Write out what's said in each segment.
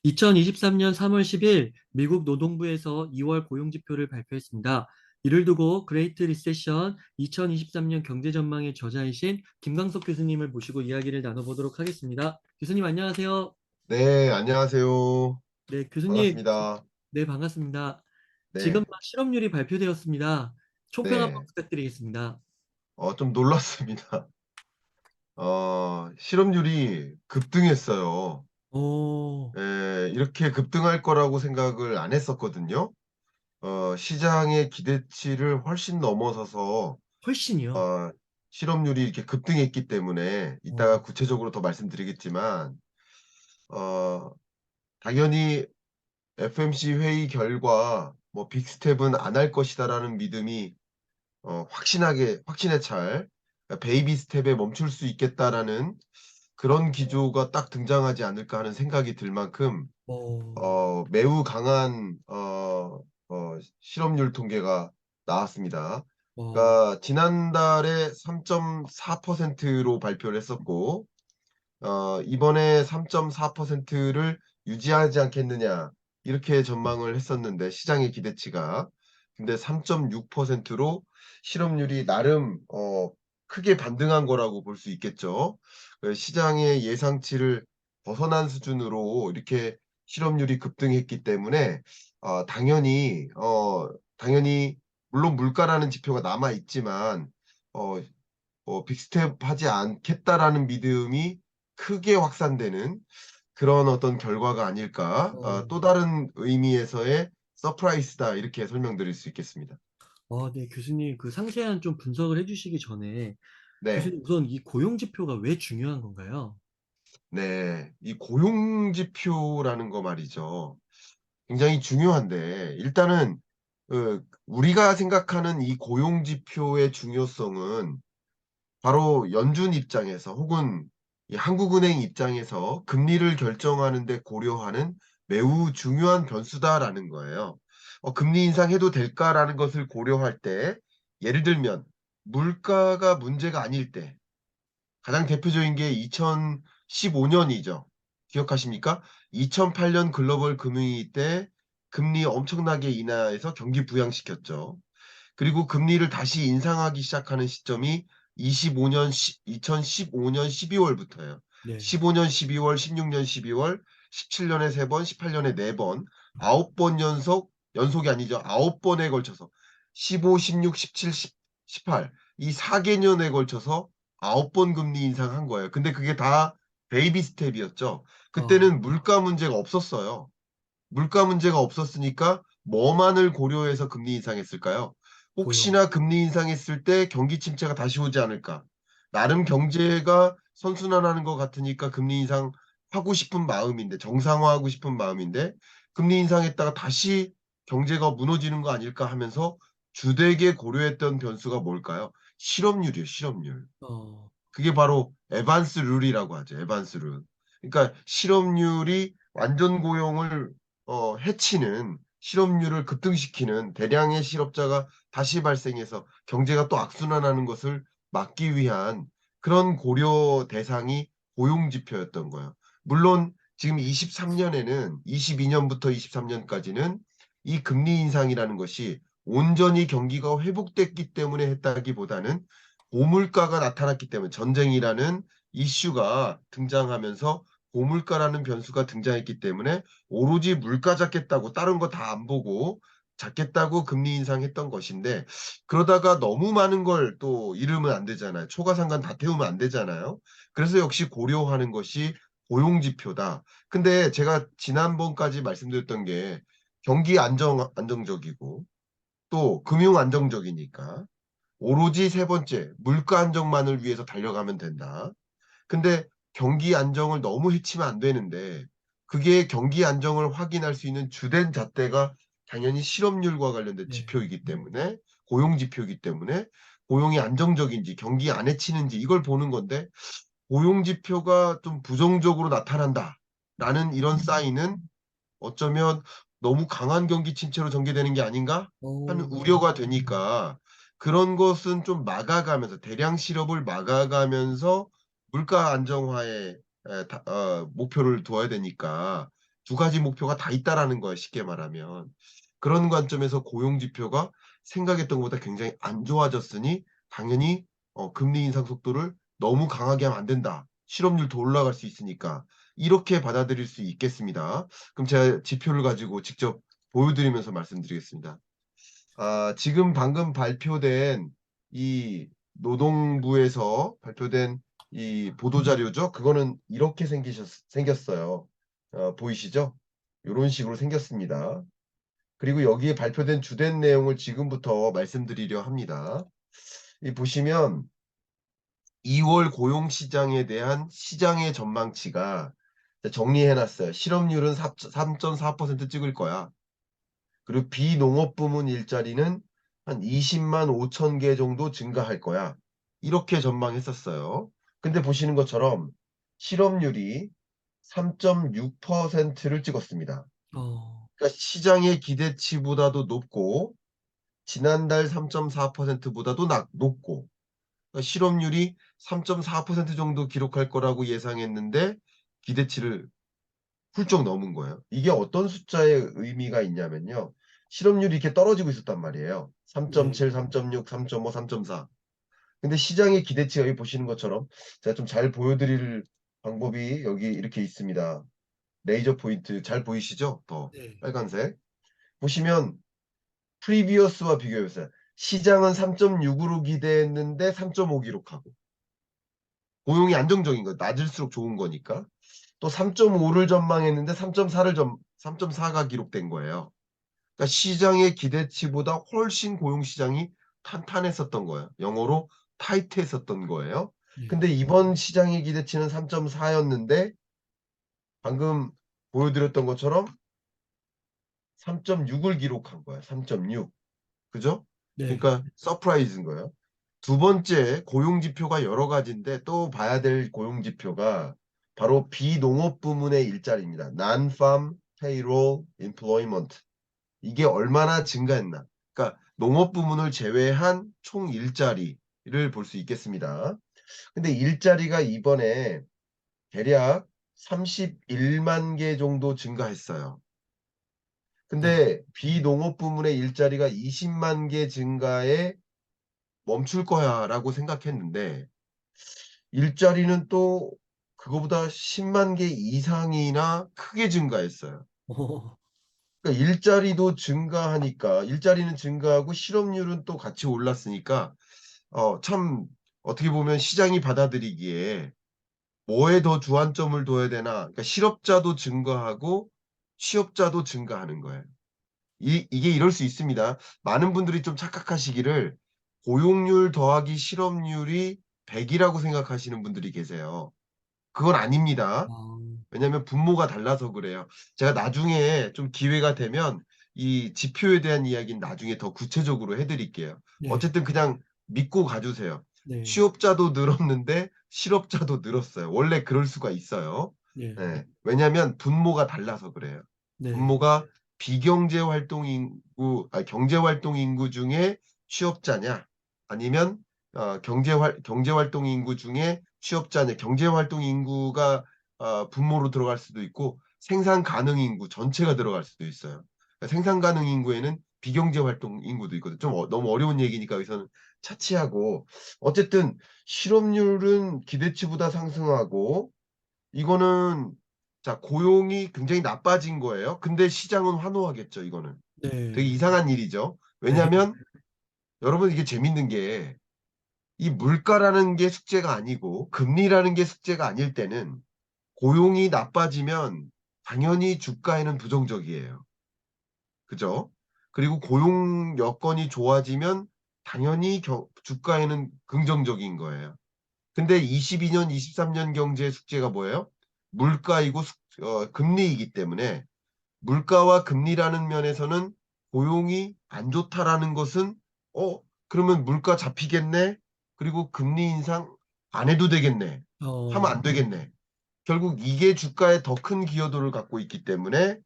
2023년 3월 10일 미국 노동부에서 2월 고용지표를 발표했습니다. 이를 두고 그레이트 리세션 2023년 경제 전망의 저자이신 김광석 교수님을 모시고 이야기를 나눠보도록 하겠습니다. 교수님 안녕하세요. 네, 안녕하세요. 네, 교수님, 반갑습니다. 네, 반갑습니다. 지금 네, 막 실업률이 발표되었습니다. 총평 한번 네. 부탁드리겠습니다. 좀 놀랐습니다. 실업률이 급등했어요. 오, 이렇게 급등할 거라고 생각을 안 했었거든요. 시장의 기대치를 훨씬 넘어서서, 훨씬이요. 어, 실업률이 이렇게 급등했기 때문에, 어, 이따가 구체적으로 더 말씀드리겠지만, 어, 당연히 FMC 회의 결과, 뭐, 빅스텝은 안 할 것이다라는 믿음이 확신에 찰 베이비 스텝에 멈출 수 있겠다라는 그런 기조가 딱 등장하지 않을까 하는 생각이 들 만큼 어, 매우 강한 실업률 통계가 나왔습니다. 어, 그러니까 지난달에 3.4%로 발표를 했었고 이번에 3.4%를 유지하지 않겠느냐 이렇게 전망을 했었는데 시장의 기대치가 근데 3.6%로 실업률이 나름 크게 반등한 거라고 볼 수 있겠죠. 시장의 예상치를 벗어난 수준으로 이렇게 실업률이 급등했기 때문에 당연히 물론 물가라는 지표가 남아 있지만 어, 빅스텝 하지 않겠다라는 믿음이 크게 확산되는 그런 어떤 결과가 아닐까. 어. 또 다른 의미에서의 서프라이즈다 이렇게 설명드릴 수 있겠습니다. 네, 교수님, 그 상세한 좀 분석을 해주시기 전에, 네. 교수님, 우선 이 고용 지표가 왜 중요한 건가요? 네. 이 고용 지표라는 거 말이죠. 굉장히 중요한데 일단은 우리가 생각하는 이 고용 지표의 중요성은 바로 연준 입장에서 혹은 이 한국은행 입장에서 금리를 결정하는 데 고려하는 매우 중요한 변수다라는 거예요. 금리 인상해도 될까라는 것을 고려할 때 예를 들면 물가가 문제가 아닐 때 가장 대표적인 게 2015년이죠. 기억하십니까? 2008년 글로벌 금융위기 때 금리 엄청나게 인하해서 경기 부양시켰죠. 그리고 금리를 다시 인상하기 시작하는 시점이 2015년 12월부터예요. 네. 15년 12월, 16년 12월, 17년에 3번, 18년에 4번, 9번 연속이 아니죠. 9번에 걸쳐서 15, 16, 17, 18, 이 4개년에 걸쳐서 9번 금리 인상한 거예요. 근데 그게 다 베이비 스텝이었죠. 어, 그때는 물가 문제가 없었어요. 물가 문제가 없었으니까 뭐만을 고려해서 금리 인상했을까요? 고용. 혹시나 금리 인상했을 때 경기 침체가 다시 오지 않을까? 나름 경제가 선순환하는 것 같으니까 금리 인상하고 싶은 마음인데 정상화하고 싶은 마음인데 금리 인상했다가 다시 경제가 무너지는 거 아닐까 하면서 주되게 고려했던 변수가 뭘까요? 실업률이에요, 실업률. 어, 그게 바로 에반스 룰이라고 하죠. 에반스 룰. 그러니까 실업률이 완전 고용을 해치는 실업률을 급등시키는 대량의 실업자가 다시 발생해서 경제가 또 악순환하는 것을 막기 위한 그런 고려 대상이 고용 지표였던 거예요. 물론 지금 23년에는 22년부터 23년까지는 이 금리 인상이라는 것이 온전히 경기가 회복됐기 때문에 했다기보다는 고물가가 나타났기 때문에 전쟁이라는 이슈가 등장하면서 고물가라는 변수가 등장했기 때문에 오로지 물가 잡겠다고 다른 거 다 안 보고 잡겠다고 금리 인상했던 것인데 그러다가 너무 많은 걸 또 잃으면 안 되잖아요. 초과상관 다 태우면 안 되잖아요. 그래서 역시 고려하는 것이 고용지표다. 근데 제가 지난번까지 말씀드렸던 게 경기 안정적이고 또 금융 안정적이니까 오로지 세 번째, 물가 안정만을 위해서 달려가면 된다. 근데 경기 안정을 너무 해치면 안 되는데 그게 경기 안정을 확인할 수 있는 주된 잣대가 당연히 실업률과 관련된 네. 지표이기 때문에 고용 지표이기 때문에 고용이 안정적인지 경기 안 해치는지 이걸 보는 건데 고용 지표가 좀 부정적으로 나타난다라는 이런 사인은 어쩌면 '너무 강한 경기 침체로 전개되는 게 아닌가?' 하는 오, 우려가 되니까 그런 것은 좀 막아가면서 대량 실업을 막아가면서 물가 안정화에 목표를 두어야 되니까 두 가지 목표가 다 있다라는 거예요. 쉽게 말하면. 그런 관점에서 고용 지표가 생각했던 것보다 굉장히 안 좋아졌으니 당연히 금리 인상 속도를 너무 강하게 하면 안 된다. 실업률 더 올라갈 수 있으니까. 이렇게 받아들일 수 있겠습니다. 그럼 제가 지표를 가지고 직접 보여드리면서 말씀드리겠습니다. 지금 방금 발표된 이 노동부에서 발표된 이 보도자료죠. 그거는 이렇게 생겼어요. 보이시죠? 이런 식으로 생겼습니다. 그리고 여기에 발표된 주된 내용을 지금부터 말씀드리려 합니다. 이 보시면 2월 고용시장에 대한 시장의 전망치가 정리해놨어요. 실업률은 3.4% 찍을 거야. 그리고 비농업 부문 일자리는 한 20만 5천 개 정도 증가할 거야. 이렇게 전망했었어요. 근데 보시는 것처럼 실업률이 3.6%를 찍었습니다. 어, 그러니까 시장의 기대치보다도 높고 지난달 3.4%보다도 높고 그러니까 실업률이 3.4% 정도 기록할 거라고 예상했는데 기대치를 훌쩍 넘은 거예요. 이게 어떤 숫자의 의미가 있냐면요. 실업률이 이렇게 떨어지고 있었단 말이에요. 네, 3.7, 3.6, 3.5, 3.4. 근데 시장의 기대치가 여기 보시는 것처럼 제가 좀 잘 보여드릴 방법이 여기 이렇게 있습니다. 레이저 포인트 잘 보이시죠? 더 네. 빨간색. 보시면 프리비어스와 비교해보세요. 시장은 3.6으로 기대했는데 3.5 기록하고 고용이 안정적인 거 낮을수록 좋은 거니까 또 3.5를 전망했는데 3.4가 기록된 거예요. 그러니까 시장의 기대치보다 훨씬 고용 시장이 탄탄했었던 거예요. 영어로 타이트했었던 거예요. 네. 근데 이번 시장의 기대치는 3.4였는데 방금 보여드렸던 것처럼 3.6을 기록한 거예요. 3.6. 그죠? 네. 그러니까 서프라이즈인 거예요. 두 번째 고용 지표가 여러 가지인데 또 봐야 될 고용 지표가 바로 비농업 부문의 일자리입니다. Non-farm payroll employment. 이게 얼마나 증가했나. 그러니까 농업 부문을 제외한 총 일자리를 볼 수 있겠습니다. 근데 일자리가 이번에 대략 31만 개 정도 증가했어요. 어, 근데 비농업 부문의 일자리가 20만 개 증가에 멈출 거야라고 생각했는데 일자리는 또 그거보다 10만 개 이상이나 크게 증가했어요. 어, 그러니까 일자리도 증가하니까 일자리는 증가하고 실업률은 또 같이 올랐으니까 참 어떻게 보면 시장이 받아들이기에 뭐에 더 주안점을 둬야 되나 그러니까 실업자도 증가하고 취업자도 증가하는 거예요. 이게 이럴 수 있습니다. 많은 분들이 좀 착각하시기를 고용률 더하기 실업률이 100이라고 생각하시는 분들이 계세요. 그건 아닙니다. 어, 왜냐하면 분모가 달라서 그래요. 제가 나중에 좀 기회가 되면 이 지표에 대한 이야기는 나중에 더 구체적으로 해드릴게요. 네, 어쨌든 그냥 믿고 가주세요. 네, 취업자도 늘었는데 실업자도 늘었어요. 원래 그럴 수가 있어요. 네, 네. 왜냐하면 분모가 달라서 그래요. 네. 분모가 비경제 활동 인구, 경제 활동 인구 중에 취업자냐, 아니면 경제 활동 인구 중에 취업자냐, 경제 활동 인구가 분모로 들어갈 수도 있고 생산 가능 인구 전체가 들어갈 수도 있어요. 그러니까 생산 가능 인구에는 비경제 활동 인구도 있거든요. 좀 너무 어려운 얘기니까 여기서는 차치하고 어쨌든 실업률은 기대치보다 상승하고 이거는 자 고용이 굉장히 나빠진 거예요. 근데 시장은 환호하겠죠. 이거는 되게 네. 이상한 일이죠. 네. 왜냐하면 여러분 이게 재밌는 게 이 물가라는 게 숙제가 아니고 금리라는 게 숙제가 아닐 때는 고용이 나빠지면 당연히 주가에는 부정적이에요. 그죠? 그리고 고용 여건이 좋아지면 당연히 주가에는 긍정적인 거예요. 근데 22년, 23년 경제의 숙제가 뭐예요? 물가이고 금리이기 때문에 물가와 금리라는 면에서는 고용이 안 좋다라는 것은 그러면 물가 잡히겠네? 그리고 금리 인상 안 해도 되겠네? 하면 어, 안 되겠네? 결국 이게 주가에 더 큰 기여도를 갖고 있기 때문에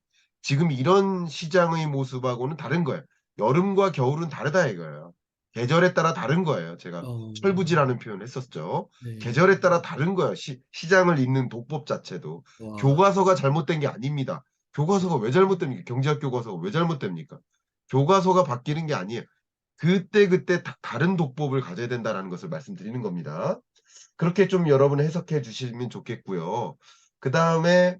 지금 이런 시장의 모습하고는 다른 거예요. 여름과 겨울은 다르다 이거예요. 계절에 따라 다른 거예요. 제가 어, 철부지라는 표현을 했었죠. 네. 계절에 따라 다른 거예요. 시장을 읽는 독법 자체도. 와, 교과서가 잘못된 게 아닙니다. 교과서가 왜 잘못됩니까? 경제학 교과서가 왜 잘못됩니까? 교과서가 바뀌는 게 아니에요. 그때그때 다른 독법을 가져야 된다라는 것을 말씀드리는 겁니다. 그렇게 좀 여러분 해석해 주시면 좋겠고요. 그다음에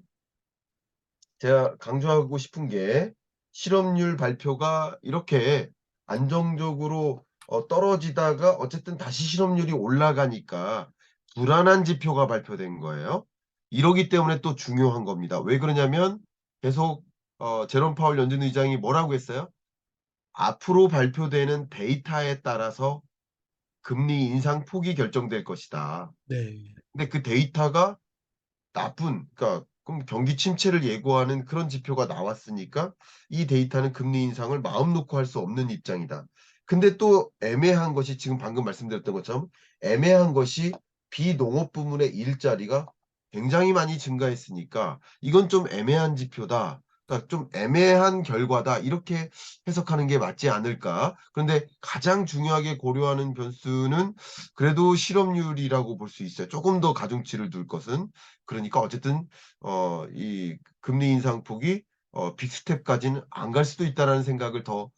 제가 강조하고 싶은 게 실업률 발표가 이렇게 안정적으로 떨어지다가 어쨌든 다시 실업률이 올라가니까 불안한 지표가 발표된 거예요. 이러기 때문에 또 중요한 겁니다. 왜 그러냐면 계속 제롬 파월 연준 의장이 뭐라고 했어요? 앞으로 발표되는 데이터에 따라서 금리 인상 폭이 결정될 것이다. 네. 근데 그 데이터가 그러니까 그럼 경기 침체를 예고하는 그런 지표가 나왔으니까 이 데이터는 금리 인상을 마음 놓고 할 수 없는 입장이다. 근데 또 애매한 것이 지금 방금 말씀드렸던 것처럼 애매한 것이 비농업 부문의 일자리가 굉장히 많이 증가했으니까 이건 좀 애매한 지표다. 그러니까 좀 애매한 결과다. 이렇게 해석하는 게 맞지 않을까. 그런데 가장 중요하게 고려하는 변수는 그래도 실업률이라고 볼 수 있어요. 조금 더 가중치를 둘 것은. 그러니까 어쨌든 이 금리 인상 폭이 빅스텝까지는 안 갈 수도 있다라는 생각을 더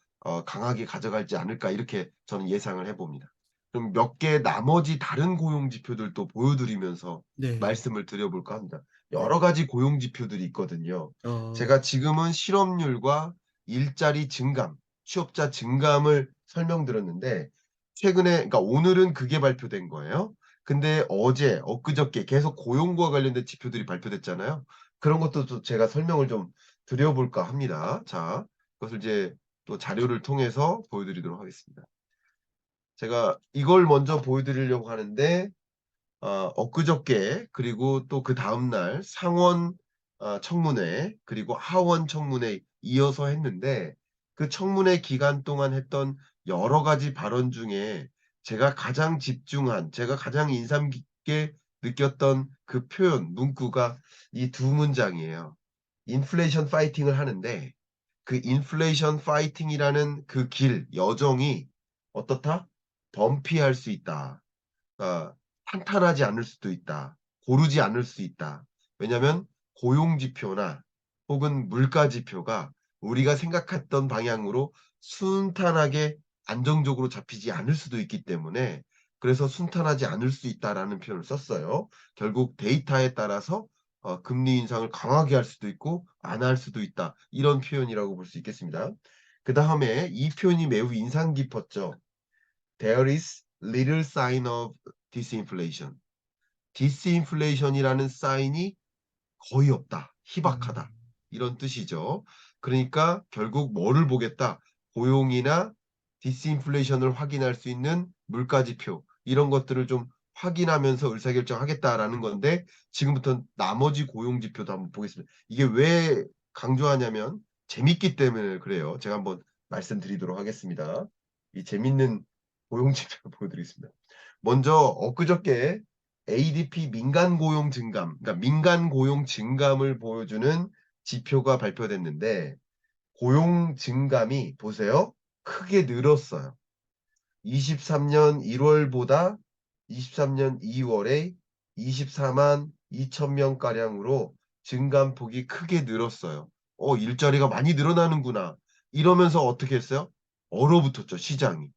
강하게 가져갈지 않을까 이렇게 저는 예상을 해 봅니다. 그럼 몇 개 나머지 다른 고용 지표들도 보여 드리면서 네. 말씀을 드려 볼까 합니다. 네. 여러 가지 고용 지표들이 있거든요. 어, 제가 지금은 실업률과 일자리 증감, 취업자 증감을 설명드렸는데 최근에 그러니까 오늘은 그게 발표된 거예요. 근데 어제, 엊그저께 계속 고용과 관련된 지표들이 발표됐잖아요. 그런 것도 또 제가 설명을 좀 드려 볼까 합니다. 자, 그것을 이제 또 자료를 통해서 보여 드리도록 하겠습니다. 제가 이걸 먼저 보여 드리려고 하는데 엊그저께 그리고 또 그다음 날 상원 청문회 그리고 하원 청문회 이어서 했는데 그 청문회 기간 동안 했던 여러 가지 발언 중에 제가 가장 인상 깊게 느꼈던 그 표현 문구가 이 두 문장이에요. 인플레이션 파이팅을 하는데 그 인플레이션 파이팅이라는 그 길 여정이 어떻다? 범피할 수 있다. 탄탄하지 않을 수도 있다. 고르지 않을 수 있다. 왜냐하면 고용 지표나 혹은 물가 지표가 우리가 생각했던 방향으로 순탄하게 안정적으로 잡히지 않을 수도 있기 때문에 그래서 순탄하지 않을 수 있다라는 표현을 썼어요. 결국 데이터에 따라서 금리 인상을 강하게 할 수도 있고 안 할 수도 있다. 이런 표현이라고 볼 수 있겠습니다. 그다음에 이 표현이 매우 인상 깊었죠. There is little sign of disinflation. 디스인플레이션이라는 사인이 거의 없다. 희박하다. 음, 이런 뜻이죠. 그러니까 결국 뭐를 보겠다. 고용이나 디스인플레이션을 확인할 수 있는 물가 지표 이런 것들을 좀 확인하면서 의사결정하겠다라는 건데 지금부터 나머지 고용 지표도 한번 보겠습니다. 이게 왜 강조하냐면 재밌기 때문에 그래요. 제가 한번 말씀드리도록 하겠습니다. 이 재밌는 고용 지표 보여드리겠습니다. 먼저 엊그저께 ADP 민간 고용 증감, 그러니까 민간 고용 증감을 보여주는 지표가 발표됐는데 고용 증감이 보세요. 크게 늘었어요. 23년 1월보다 23년 2월에 24만 2천 명 가량으로 증감폭이 크게 늘었어요. 일자리가 많이 늘어나는구나. 이러면서 어떻게 했어요? 얼어붙었죠, 시장이.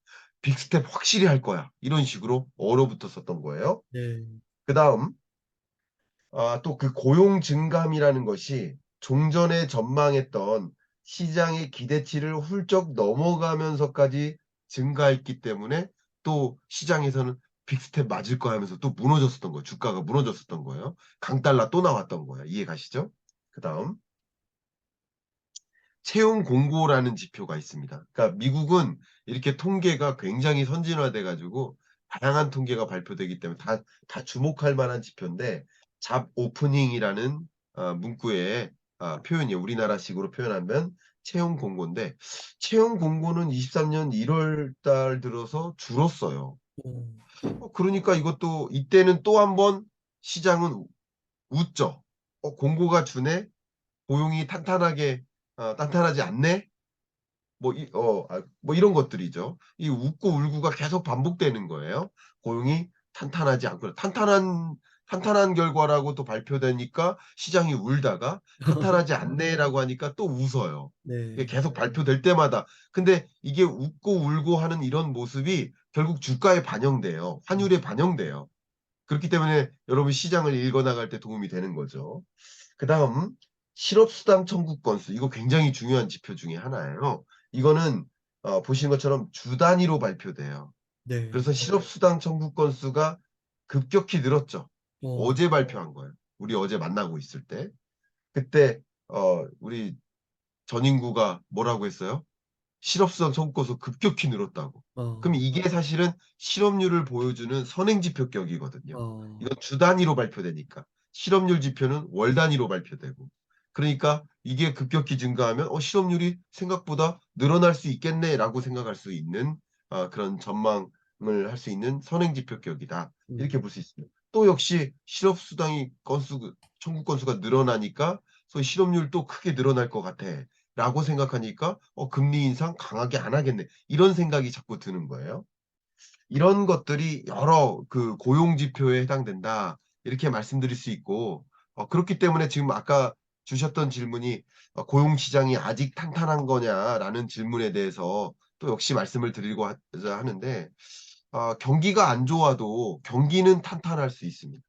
빅스텝 확실히 할 거야. 이런 식으로 얼어붙었었던 거예요. 네. 그다음 또 그 고용 증감이라는 것이 종전에 전망했던 시장의 기대치를 훌쩍 넘어가면서까지 증가했기 때문에 또 시장에서는 빅스텝 맞을 거야 하면서 또 무너졌었던 거예요. 주가가 무너졌었던 거예요. 강달러 또 나왔던 거예요. 이해 가시죠? 그다음 채용 공고라는 지표가 있습니다. 그러니까 미국은 이렇게 통계가 굉장히 선진화돼 가지고 다양한 통계가 발표되기 때문에 다 주목할 만한 지표인데 잡 오프닝이라는 문구의 표현이에요. 우리나라식으로 표현하면 채용 공고인데 채용 공고는 23년 1월 달 들어서 줄었어요. 오, 그러니까 이것도 이때는 또 한 번 시장은 웃죠. 공고가 주네. 고용이 탄탄하지 않네. 뭐 이런 것들이죠. 이 웃고 울고가 계속 반복되는 거예요. 고용이 탄탄하지 않고 탄탄한 탄탄한 결과라고 또 발표되니까 시장이 울다가 탄탄하지 않네라고 하니까 또 웃어요. 이게 네. 계속 발표될 때마다. 근데 이게 웃고 울고 하는 이런 모습이 결국 주가에 반영돼요. 환율에 반영돼요. 그렇기 때문에 여러분 시장을 읽어 나갈 때 도움이 되는 거죠. 그다음 실업수당 청구 건수 이거 굉장히 중요한 지표 중에 하나예요. 이거는 보시는 것처럼 주 단위로 발표돼요. 그래서 네. 실업수당 청구 건수가 급격히 늘었죠. 어. 어제 발표한 거예요. 우리 어제 만나고 있을 때. 그때 우리 전 인구가 뭐라고 했어요? 실업수당 청구 건수 급격히 늘었다고. 그럼 어. 이게 사실은 실업률을 보여주는 선행지표격이거든요. 어. 이건 주 단위로 발표되니까. 실업률 지표는 월 단위로 발표되고. 그러니까 이게 급격히 증가하면 실업률이 생각보다 늘어날 수 있겠네라고 생각할 수 있는 그런 전망을 할 수 있는 선행지표격이다. 이렇게 음. 볼 수 있습니다. 또 역시 실업수당이 청구 건수가 늘어나니까 소위 실업률도 크게 늘어날 것 같아. 라고 생각하니까 금리 인상 강하게 안 하겠네. 이런 생각이 자꾸 드는 거예요. 이런 것들이 여러 그 고용 지표에 해당된다. 이렇게 말씀드릴 수 있고 그렇기 때문에 지금 아까 주셨던 질문이 "고용 시장이 아직 탄탄한 거냐?"라는 질문에 대해서 또 역시 말씀을 드리고자 하는데 경기가 안 좋아도 경기는 탄탄할 수 있습니다.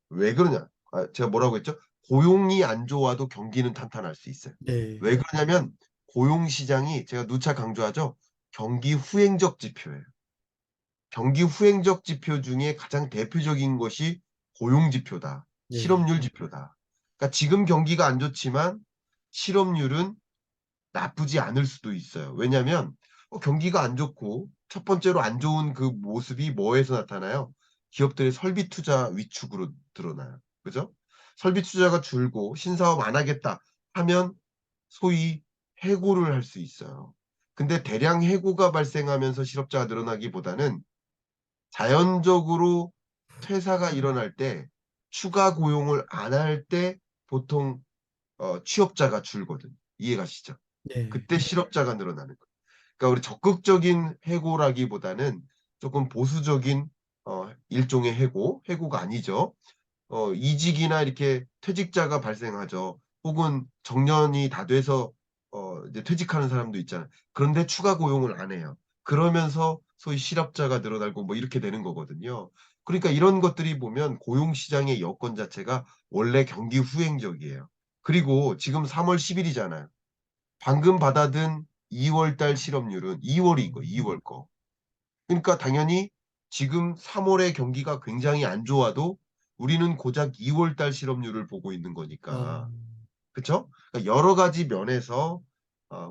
왜 그러냐? 제가 뭐라고 했죠? 고용이 안 좋아도 경기는 탄탄할 수 있어요. 네. 왜 그러냐면 고용 시장이 제가 누차 강조하죠. 경기 후행적 지표예요. 경기 후행적 지표 중에 가장 대표적인 것이 고용 지표다. 네. 실업률 지표다. 그러니까 지금 경기가 안 좋지만 실업률은 나쁘지 않을 수도 있어요. 왜냐하면 경기가 안 좋고 첫 번째로 안 좋은 그 모습이 뭐에서 나타나요? 기업들의 설비 투자 위축으로 드러나요. 그죠? 설비 투자가 줄고 신사업 안 하겠다 하면 소위 해고를 할 수 있어요. 근데 대량 해고가 발생하면서 실업자가 늘어나기보다는 자연적으로 퇴사가 일어날 때 추가 고용을 안 할 때 보통 취업자가 줄거든요. 이해가시죠? 네. 그때 실업자가 늘어나는 거예요. 그러니까 우리 적극적인 해고라기보다는 쪼끔 보수적인 일종의 해고가 아니죠. 이직이나 이렇게 퇴직자가 발생하죠. 혹은 정년이 다 돼서 이제 퇴직하는 사람도 있잖아요. 그런데 추가 고용을 안 해요. 그러면서 소위 실업자가 늘어나고 뭐 이렇게 되는 거거든요. 그러니까 이런 것들이 보면 고용 시장의 여건 자체가 원래 경기 후행적이에요. 그리고 지금 3월 10 일이잖아요. 방금 받아든 2월 달 실업률은 2 월이 어. 이거 2월 거. 그러니까 당연히 지금 3 월의 경기가 굉장히 안 좋아도 우리는 고작 2월 달 실업률을 보고 있는 어. 거니까. 그쵸? 그러니까 여러 가지 면에서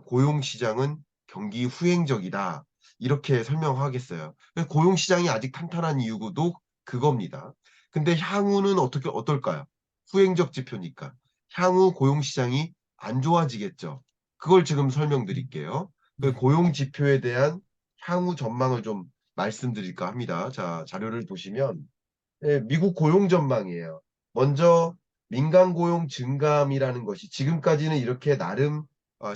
고용 시장은 경기 후행적이다. 이렇게 설명하겠어요. 고용 시장이 아직 탄탄한 이유도 그겁니다. 근데 향후는 어떨까요? 후행적 지표니까. 향후 고용 시장이 안 좋아지겠죠. 그걸 지금 설명드릴게요. 그 네. 고용 지표에 대한 향후 전망을 좀 말씀드릴까 합니다. 자, 자료를 보시면 미국 고용 전망이에요. 먼저 민간 고용 증감이라는 것이 지금까지는 이렇게 나름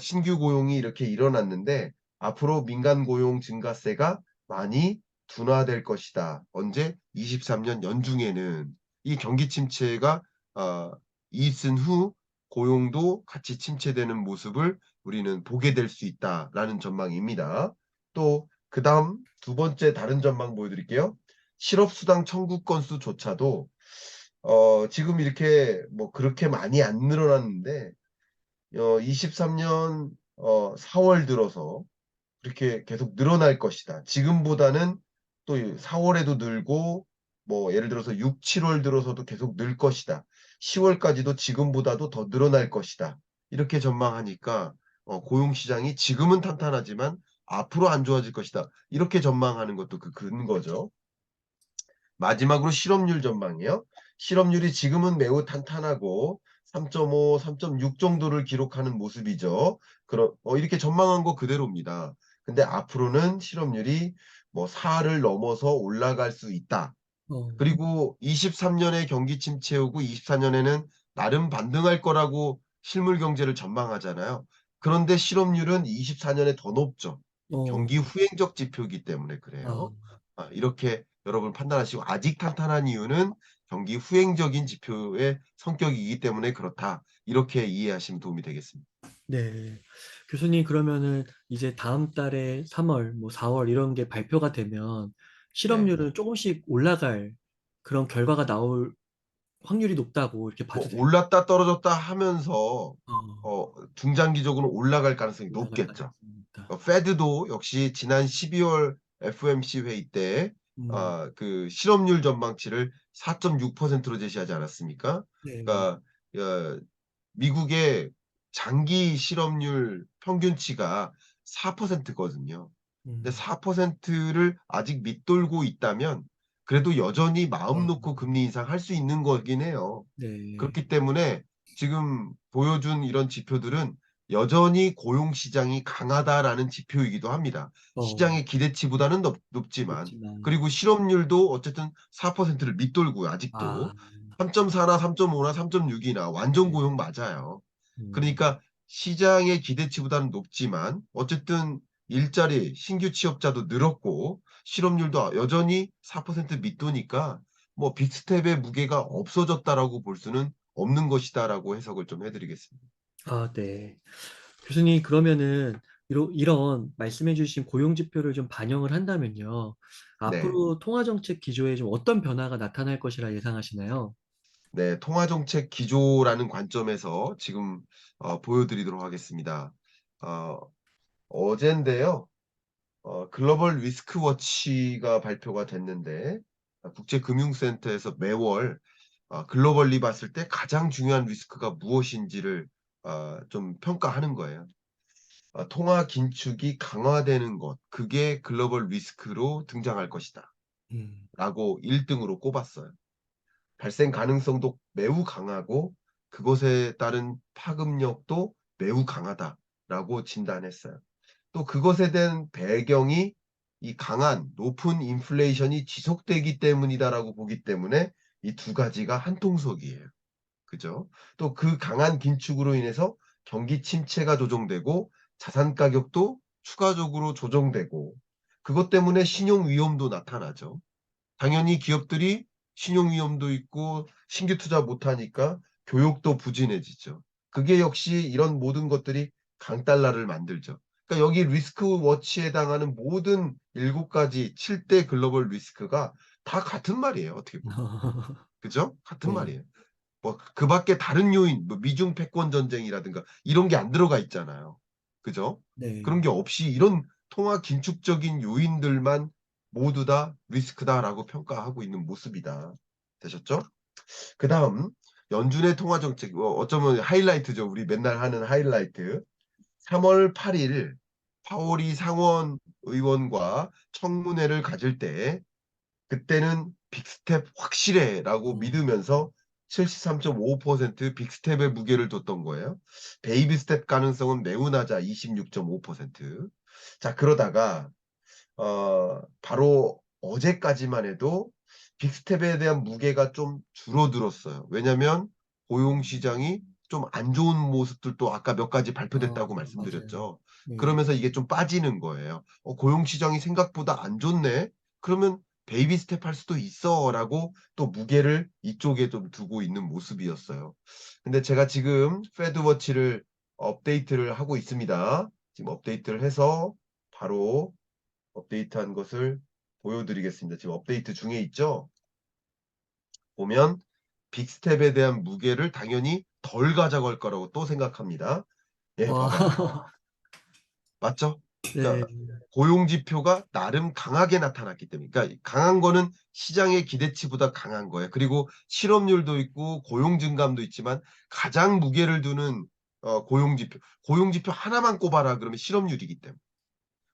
신규 고용이 이렇게 일어났는데 앞으로 민간 고용 증가세가 많이 둔화될 것이다. 언제? 23년 연중에는 이 경기 침체가 어 있은 후 고용도 같이 침체되는 모습을 우리는 보게 될 수 있다라는 전망입니다. 또 그다음 두 번째 다른 전망 보여드릴게요. 실업수당 청구 건수조차도 지금 이렇게 뭐 그렇게 많이 안 늘어났는데 23년 4월 들어서 그렇게 계속 늘어날 것이다. 지금보다는 또 4 월에도 늘고 뭐 예를 들어서 6-7월 들어서도 계속 늘 것이다. 10 월까지도 지금보다도 더 늘어날 것이다. 이렇게 전망하니까 고용 시장이 지금은 탄탄하지만 앞으로 안 좋아질 것이다. 이렇게 전망하는 것도 그 근거죠. 마지막으로 실업률 전망이에요. 실업률이 지금은 매우 탄탄하고 3.5, 3.6 정도를 기록하는 모습이죠. 이렇게 전망한 거 그대로입니다. 근데 앞으로는 실업률이 뭐 4를 넘어서 올라갈 수 있다. 어. 그리고 23 년에 경기 침체 오고 24 년에는 나름 반등할 거라고 실물 경제를 전망하잖아요. 그런데 실업률은 24 년에 더 높죠. 어. 경기 후행적 지표이기 때문에 아. 그래요. 이렇게 여러분 판단하시고 아직 탄탄한 이유는 경기 후행적인 지표의 성격이기 때문에 그렇다. 이렇게 이해하시면 도움이 되겠습니다. 네. 교수님, 그러면은 이제 다음 달에 3월, 뭐 4월 이런 게 발표가 되면 네. 실업률은 조금씩 올라갈 그런 결과가 나올 확률이 높다고 이렇게 뭐 봐도 될까요? 올랐다 떨어졌다 하면서 어, 중장기적으로 올라갈 가능성이 올라갈 높겠죠. 가능성이 있다. 페드도 역시 지난 12월 FOMC 회의 때 음, 그 실업률 전망치를 4.6%로 제시하지 않았습니까? 네. 그러니까 어, 미국의 장기 실업률 평균치가 4%거든요. 근데 음, 4%를 아직 밑돌고 있다면 그래도 여전히 마음 어, 놓고 금리 인상할 수 있는 거긴 해요. 네. 그렇기 때문에 지금 보여준 이런 지표들은 여전히 고용 시장이 강하다라는 지표이기도 합니다. 어, 시장의 기대치보다는 높지만 높지만, 그리고 실업률도 어쨌든 4%를 밑돌고요. 아, 아직도 3.4나 3.5나 3.6이나 완전 네. 고용 맞아요. 음, 그러니까 시장의 기대치보다는 높지만 어쨌든 일자리 신규 취업자도 늘었고 실업률도 여전히 4% 밑도니까 뭐 빅스텝의 무게가 없어졌다라고 볼 수는 없는 것이다라고 해석을 좀 해드리겠습니다. 아, 네. 교수님, 그러면은 이런 말씀해주신 고용 지표를 좀 반영을 한다면요. 네, 앞으로 통화정책 기조에 좀 어떤 변화가 나타날 것이라 예상하시나요? 네, 통화정책 기조라는 관점에서 지금 보여드리도록 하겠습니다. 어, 어젠데요. 글로벌 리스크 워치가 발표가 됐는데 국제금융센터에서 매월 글로벌리 봤을 때 가장 중요한 리스크가 무엇인지를 좀 평가하는 거예요. 통화 긴축이 강화되는 것, 그게 글로벌 리스크로 등장할 것이다. 음, 라고 1등으로 꼽았어요. 발생 가능성도 매우 강하고 그것에 따른 파급력도 매우 강하다라고 진단했어요. 또 그것에 대한 배경이 이 강한 높은 인플레이션이 지속되기 때문이다라고 보기 때문에 이 두 가지가 한통속이에요. 그죠? 또 그 강한 긴축으로 인해서 경기 침체가 조정되고 자산 가격도 추가적으로 조정되고 그것 때문에 신용 위험도 나타나죠. 당연히 기업들이 신용 위험도 있고 신규 투자 못 하니까 교육도 부진해지죠. 그게 역시 이런 모든 것들이 강달러를 만들죠. 그러니까 여기 리스크 워치에 해당하는 모든 7가지 7대 글로벌 리스크가 다 같은 말이에요, 어떻게 보면. 그죠? 같은 네, 말이에요. 뭐 그밖에 다른 요인, 뭐 미중 패권 전쟁이라든가 이런 게 안 들어가 있잖아요. 그죠? 그런 네. 게 없이 이런 통화 긴축적인 요인들만 모두 다 리스크다라고 평가하고 있는 모습이다. 되셨죠? 그다음 연준의 통화 정책 어쩌면 하이라이트죠. 우리 맨날 하는 하이라이트. 3월 8일 파월이 상원 의원과 청문회를 가질 때 그때는 빅스텝 확실해라고 어, 믿으면서 73.5% 빅스텝의 무게를 뒀던 거예요. 베이비 스텝 가능성은 매우 낮아 26.5%. 자, 그러다가 바로 어제까지만 해도 빅스텝에 대한 무게가 좀 줄어들었어요. 왜냐면 고용 시장이 좀 안 좋은 모습들도 아까 몇 가지 발표됐다고 맞아요. 말씀드렸죠. 네. 그러면서 이게 좀 빠지는 거예요. 고용 시장이 생각보다 안 좋네. 그러면 베이비 스텝 할 수도 있어라고 또 무게를 이쪽에 좀 두고 있는 모습이었어요. 근데 제가 지금 페드워치를 업데이트를 하고 있습니다. 지금 업데이트를 해서 바로 업데이트한 것을 보여드리겠습니다. 지금 업데이트 중에 있죠. 보면 빅스텝에 대한 무게를 당연히 덜 가져갈 거라고 또 생각합니다. 예, 와, 봐봐요. 맞죠? 네. 그러니까 고용 지표가 나름 강하게 나타났기 때문에 그러니까 강한 거는 시장의 기대치보다 강한 거예요. 그리고 실업률도 있고 고용 증감도 있지만 가장 무게를 두는 고용 지표 하나만 꼽아라 그러면 실업률이기 때문에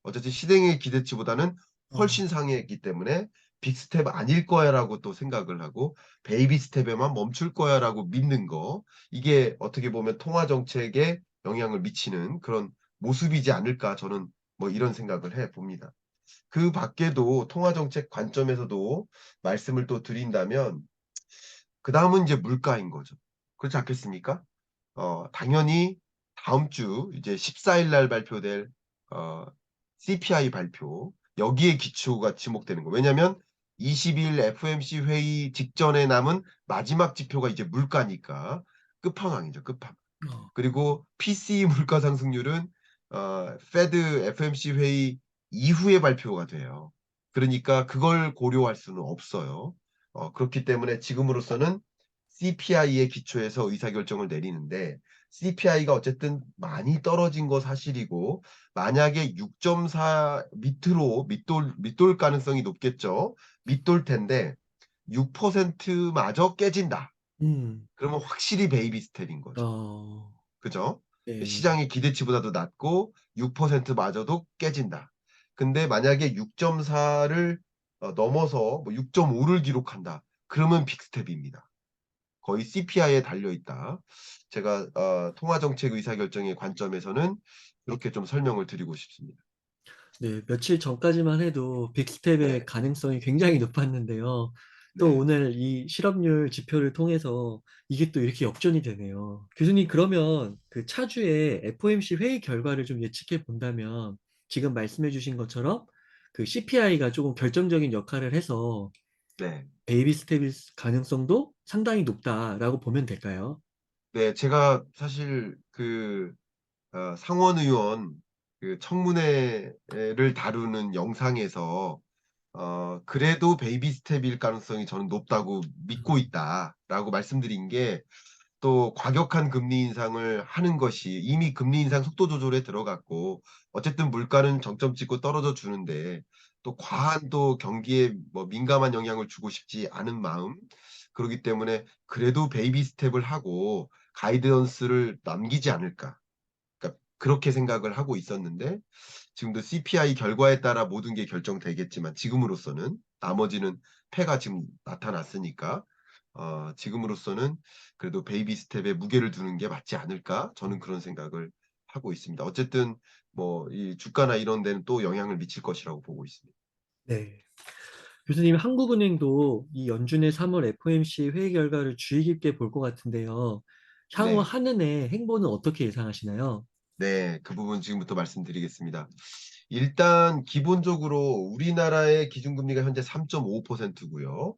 어쨌든 시장의 기대치보다는 어, 훨씬 상회했기 때문에 빅스텝 아닐 거야라고 또 생각을 하고 베이비 스텝에만 멈출 거야라고 믿는 거 이게 어떻게 보면 통화 정책에 영향을 미치는 그런 모습이지 않을까 저는 뭐 이런 생각을 해 봅니다. 그 밖에도 통화 정책 관점에서도 말씀을 또 드린다면 그다음은 이제 물가인 거죠. 그렇지 않겠습니까? 당연히 다음 주 이제 14일 날 발표될 어 CPI 발표 여기에 기초가 지목되는 거. 왜냐면 20일 FOMC 회의 직전에 남은 마지막 지표가 이제 물가니까 끝판왕이죠, 끝판왕. 어. 그리고 PCE 물가 상승률은 페드 FOMC 회의 이후에 발표가 돼요. 그러니까 그걸 고려할 수는 없어요. 그렇기 때문에 지금으로서는 CPI에 기초해서 의사결정을 내리는데, CPI가 어쨌든 많이 떨어진 거 사실이고, 만약에 6.4 밑으로 밑돌 가능성이 높겠죠. 밑돌 텐데 6%마저 깨진다. 음. 그러면 확실히 베이비 스텝인 거죠. 어. 그죠? 네. 시장의 기대치보다도 낮고 6%마저도 깨진다. 근데 만약에 6.4를 넘어서 뭐 6.5를 기록한다. 그러면 빅스텝입니다. 거의 CPI에 달려 있다. 제가 통화정책 의사결정의 관점에서는 이렇게 좀 설명을 드리고 싶습니다. 네, 며칠 전까지만 해도 빅스텝의 네, 가능성이 굉장히 높았는데요. 또 네, 오늘 이 실업률 지표를 통해서 이게 또 이렇게 역전이 되네요. 교수님, 그러면 그 차주의 FOMC 회의 결과를 좀 예측해 본다면 지금 말씀해 주신 것처럼 그 CPI가 조금 결정적인 역할을 해서 네. 베이비 스텝일 가능성도 상당히 높다라고 보면 될까요? 네, 제가 사실 상원 의원 그 청문회를 다루는 영상에서 그래도 베이비 스텝일 가능성이 저는 높다고 믿고 있다라고 말씀드린 게, 또 과격한 금리 인상을 하는 것이 이미 금리 인상 속도 조절에 들어갔고 어쨌든 물가는 정점 찍고 떨어져 주는데, 또 과한 또 경기에 뭐 민감한 영향을 주고 싶지 않은 마음, 그렇기 때문에 그래도 베이비 스텝을 하고 가이던스를 남기지 않을까. 그러니까 그렇게 생각을 하고 있었는데, 지금도 CPI 결과에 따라 모든 게 결정되겠지만 지금으로서는 나머지는 패가 지금 나타났으니까 지금으로서는 그래도 베이비 스텝에 무게를 두는 게 맞지 않을까? 저는 그런 생각을 하고 있습니다. 어쨌든 뭐 이 주가나 이런 데는 또 영향을 미칠 것이라고 보고 있습니다. 네. 교수님, 한국은행도 이 연준의 3월 FOMC 회의 결과를 주의 깊게 볼 것 같은데요. 향후 네. 한은의 행보는 어떻게 예상하시나요? 네, 그 부분 지금부터 말씀드리겠습니다. 일단 기본적으로 우리나라의 기준금리가 현재 3.5%고요.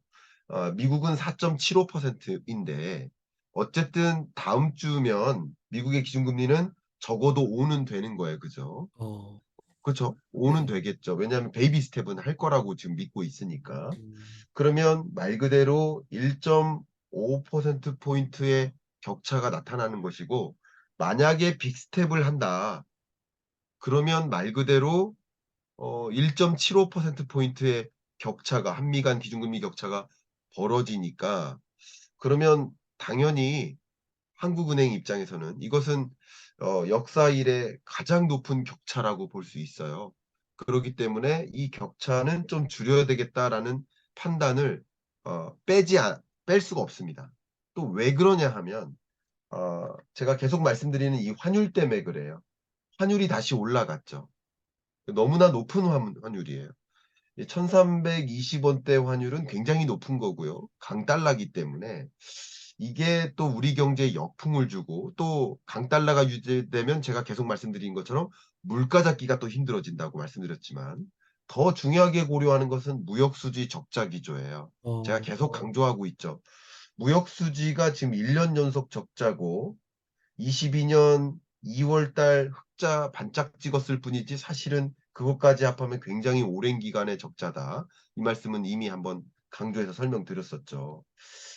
미국은 4.75%인데 어쨌든 다음 주면 미국의 기준금리는 적어도 5는 되는 거예요. 그죠? 어, 그렇죠. 5는 네. 되겠죠. 왜냐하면 베이비 스텝은 할 거라고 지금 믿고 있으니까. 음, 그러면 말 그대로 1.5% 포인트의 격차가 나타나는 것이고, 만약에 빅스텝을 한다. 그러면 말 그대로 1.75% 포인트의 격차가, 한미 간 기준금리 격차가 벌어지니까, 그러면 당연히 한국은행 입장에서는 이것은 역사 이래 가장 높은 격차라고 볼 수 있어요. 그렇기 때문에 이 격차는 좀 줄여야 되겠다라는 판단을 뺄 수가 없습니다. 또 왜 그러냐 하면 제가 계속 말씀드리는 이 환율 때문에 그래요. 환율이 다시 올라갔죠. 너무나 높은 환율이에요. 1320원대 환율은 굉장히 높은 거고요. 강달러기 때문에 이게 또 우리 경제에 역풍을 주고, 또 강달러가 유지되면 제가 계속 말씀드린 것처럼 물가 잡기가 또 힘들어진다고 말씀드렸지만, 더 중요하게 고려하는 것은 무역 수지 적자 기조예요. 제가 어, 계속 강조하고 있죠. 무역 수지가 지금 1년 연속 적자고 22년 2월 달 흑자 반짝 찍었을 뿐이지 사실은 그것까지 합하면 굉장히 오랜 기간의 적자다. 이 말씀은 이미 한번 강조해서 설명드렸었죠.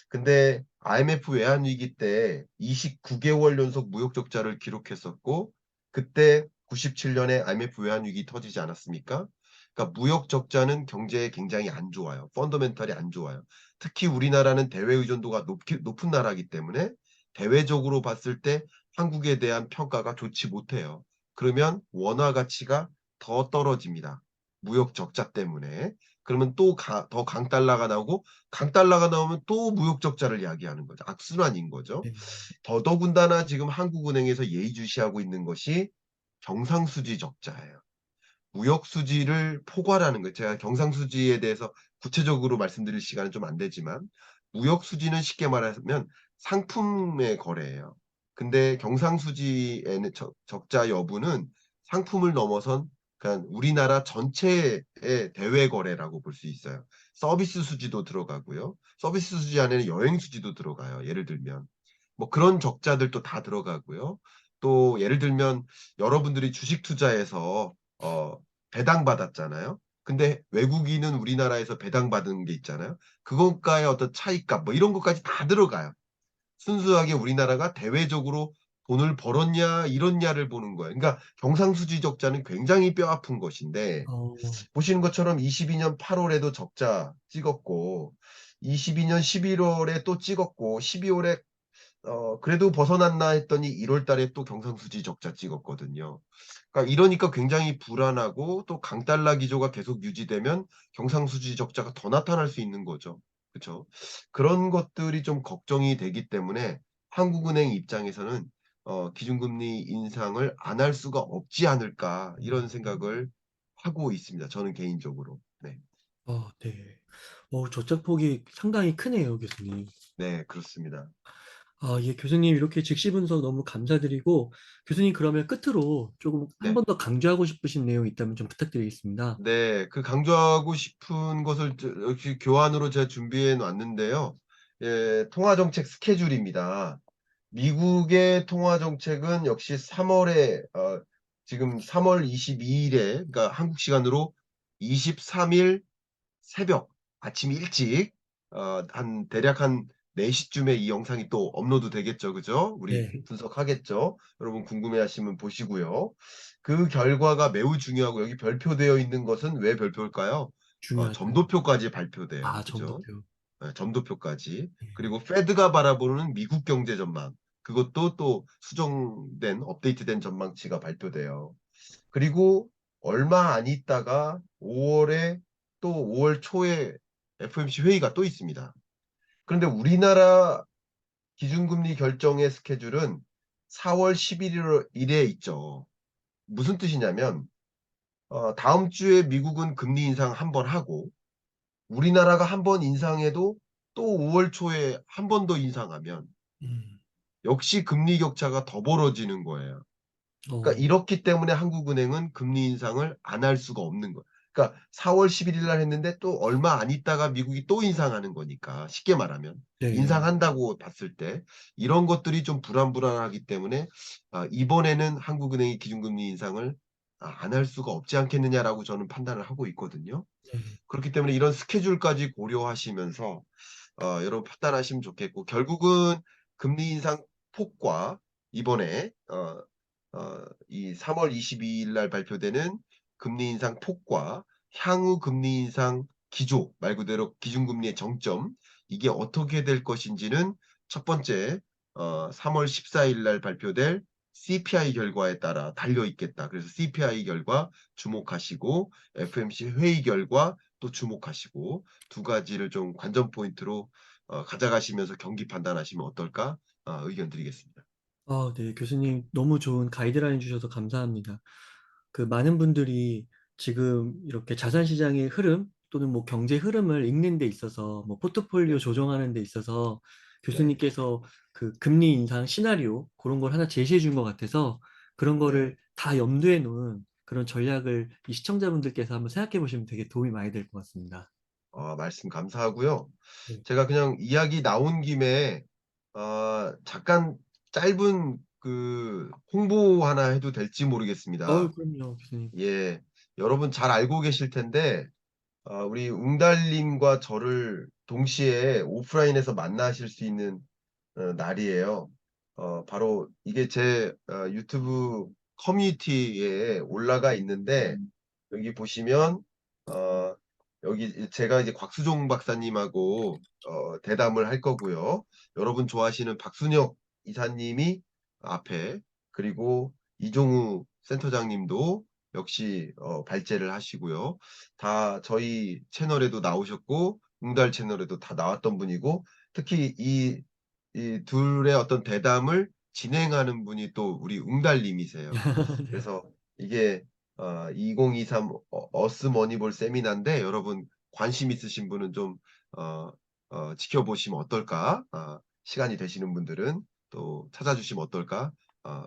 근데 IMF 외환위기 때 29개월 연속 무역 적자를 기록했었고, 그때 97년에 IMF 외환위기 터지지 않았습니까? 그러니까 무역 적자는 경제에 굉장히 안 좋아요. 펀더멘털이 안 좋아요. 특히 우리나라는 대외 의존도가 높은 나라이기 때문에 대외적으로 봤을 때 한국에 대한 평가가 좋지 못해요. 그러면 원화 가치가 더 떨어집니다. 무역 적자 때문에. 그러면 또 더 강달러가 나오고, 강달러가 나오면 또 무역 적자를 야기하는 거죠. 악순환인 거죠. 네. 더더군다나 지금 한국은행에서 예의주시하고 있는 것이 경상수지 적자예요. 무역 수지를 포괄하는 거예요. 제가 경상수지에 대해서 구체적으로 말씀드릴 시간은 좀 안 되지만, 무역 수지는 쉽게 말하면 상품의 거래예요. 근데 경상수지의 적자 여부는 상품을 넘어선 그러니까 우리나라 전체의 대외 거래라고 볼 수 있어요. 서비스 수지도 들어가고요. 서비스 수지 안에는 여행 수지도 들어가요. 예를 들면 뭐 그런 적자들도 다 들어가고요. 또 예를 들면 여러분들이 주식 투자해서 배당 받았잖아요. 근데 외국인은 우리나라에서 배당 받은 게 있잖아요. 그것과의 어떤 차이값 뭐 이런 것까지 다 들어가요. 순수하게 우리나라가 대외적으로 돈을 벌었냐 잃었냐를 보는 거예요. 그러니까 경상수지 적자는 굉장히 뼈아픈 것인데 어, 보시는 것처럼 22년 8월에도 적자 찍었고 22년 11월에 또 찍었고 12월에 그래도 벗어났나 했더니 1월 달에 또 경상수지 적자 찍었거든요. 그러니까 이러니까 굉장히 불안하고 또 강달러 기조가 계속 유지되면 경상수지 적자가 더 나타날 수 있는 거죠. 그쵸? 그런 것들이 좀 걱정이 되기 때문에 한국은행 입장에서는 '기준금리 인상을 안 할 수가 없지 않을까.' 이런 생각을 하고 있습니다, 저는 개인적으로. 네. 네. 저작폭이 상당히 크네요, 교수님. 네 그렇습니다. 예, 교수님 이렇게 즉시 분석 너무 감사드리고, 교수님 그러면 끝으로 조금 한 네. 번 더 강조하고 싶으신 내용 있다면 좀 부탁드리겠습니다. 네. 그 강조하고 싶은 것을 역시 교환으로 제가 준비해 놨는데요. 예 통화 정책 스케줄입니다. 미국의 통화 정책은 역시 3 월에 지금 3월 22 일에 그러니까 한국 시간으로 23일 새벽 아침 일찍 한 대략 한 4 시쯤에 이 영상이 또 업로드 되겠죠. 그죠? 우리 네, 분석하겠죠. 여러분 궁금해하시면 보시고요. 그 결과가 매우 중요하고 여기 별표되어 있는 것은 왜 별표일까요? 중요하죠. 점도표까지 발표돼요. 그죠? 점도표. 예 점도표까지. 예. 그리고 페드가 바라보는 미국 경제 전망 그것도 또 수정된 업데이트된 전망치가 발표돼요. 그리고 얼마 안 있다가 5 월에 또 5월 초에 FOMC 회의가 또 있습니다. 그런데 우리나라 기준금리 결정의 스케줄은 4월 11 일에 있죠. 무슨 뜻이냐면 다음 주에 미국은 금리 인상 한 번 하고 우리나라가 한 번 인상해도 또 5월 초에 한 번 더 인상하면 음. 역시 금리 격차가 더 벌어지는 거예요. 그러니까 어, 이렇기 때문에 한국은행은 금리 인상을 안 할 수가 없는 거예요. 그러니까 4월 11일 날 했는데 또 얼마 안 있다가 미국이 또 인상하는 거니까 쉽게 말하면 네. 인상한다고 봤을 때 이런 것들이 좀 불안불안하기 때문에 이번에는 한국은행이 기준금리 인상을 안 할 수가 없지 않겠느냐라고 저는 판단을 하고 있거든요. 네. 그렇기 때문에 이런 스케줄까지 고려하시면서 여러분 판단하시면 좋겠고 결국은 금리 인상 폭과 이번에 이 3월 22일 날 발표되는 금리 인상 폭과 향후 금리 인상 기조 말 그대로 기준금리의 정점 이게 어떻게 될 것인지는 첫 번째 3월 14일 날 발표될 CPI 결과에 따라 달려 있겠다. 그래서 CPI 결과 주목하시고 FMC 회의 결과 또 주목하시고 두 가지를 좀 관전 포인트로 가져가시면서 경기 판단하시면 어떨까 의견 드리겠습니다. 네. 교수님 너무 좋은 가이드라인 주셔서 감사합니다. 그 많은 분들이 지금 이렇게 자산 시장의 흐름 또는 뭐 경제 흐름을 읽는 데 있어서 뭐 포트폴리오 네. 조정하는 데 있어서 네. 교수님께서 그 금리 인상 시나리오 그런 걸 하나 제시해 준 것 같아서 그런 네. 거를 다 염두에 놓은 그런 전략을 이 시청자분들께서 한번 생각해 보시면 되게 도움이 많이 될 것 같습니다. 말씀 감사하고요. 네. 제가 그냥 이야기 나온 김에 잠깐 짧은 그 홍보 하나 해도 될지 모르겠습니다. 그럼요, 교수님. 예. 여러분 잘 알고 계실 텐데 우리 웅달님과 저를 동시에 오프라인에서 만나실 수 있는 날이에요. 바로 이게 제 유튜브 커뮤니티에 올라가 있는데 여기 보시면 어 여기 제가 이제 곽수종 박사님하고 대담을 할 거고요. 여러분 좋아하시는 박순혁 이사님이 앞에 그리고 이종우 센터장님도 역시 발제를 하시고요. 다 저희 채널에도 나오셨고 웅달 채널에도 다 나왔던 분이고 특히 이 둘의 어떤 대담을 진행하는 분이 또 우리 웅달님이세요. 네. 그래서 이게 2023 어스 머니볼 세미나인데 여러분 관심 있으신 분은 좀 어 지켜보시면 어떨까? 시간이 되시는 분들은 또 찾아주시면 어떨까?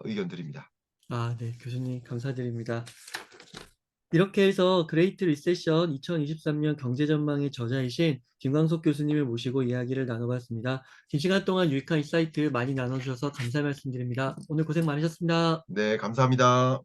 의견 드립니다. 네. 교수님 감사드립니다. 이렇게 해서 그레이트 리세션 2023년 경제전망의 저자이신 김광석 교수님을 모시고 이야기를 나눠봤습니다. 긴 시간 동안 유익한 인사이트 많이 나눠주셔서 감사 말씀드립니다. 오늘 고생 많으셨습니다. 네, 감사합니다.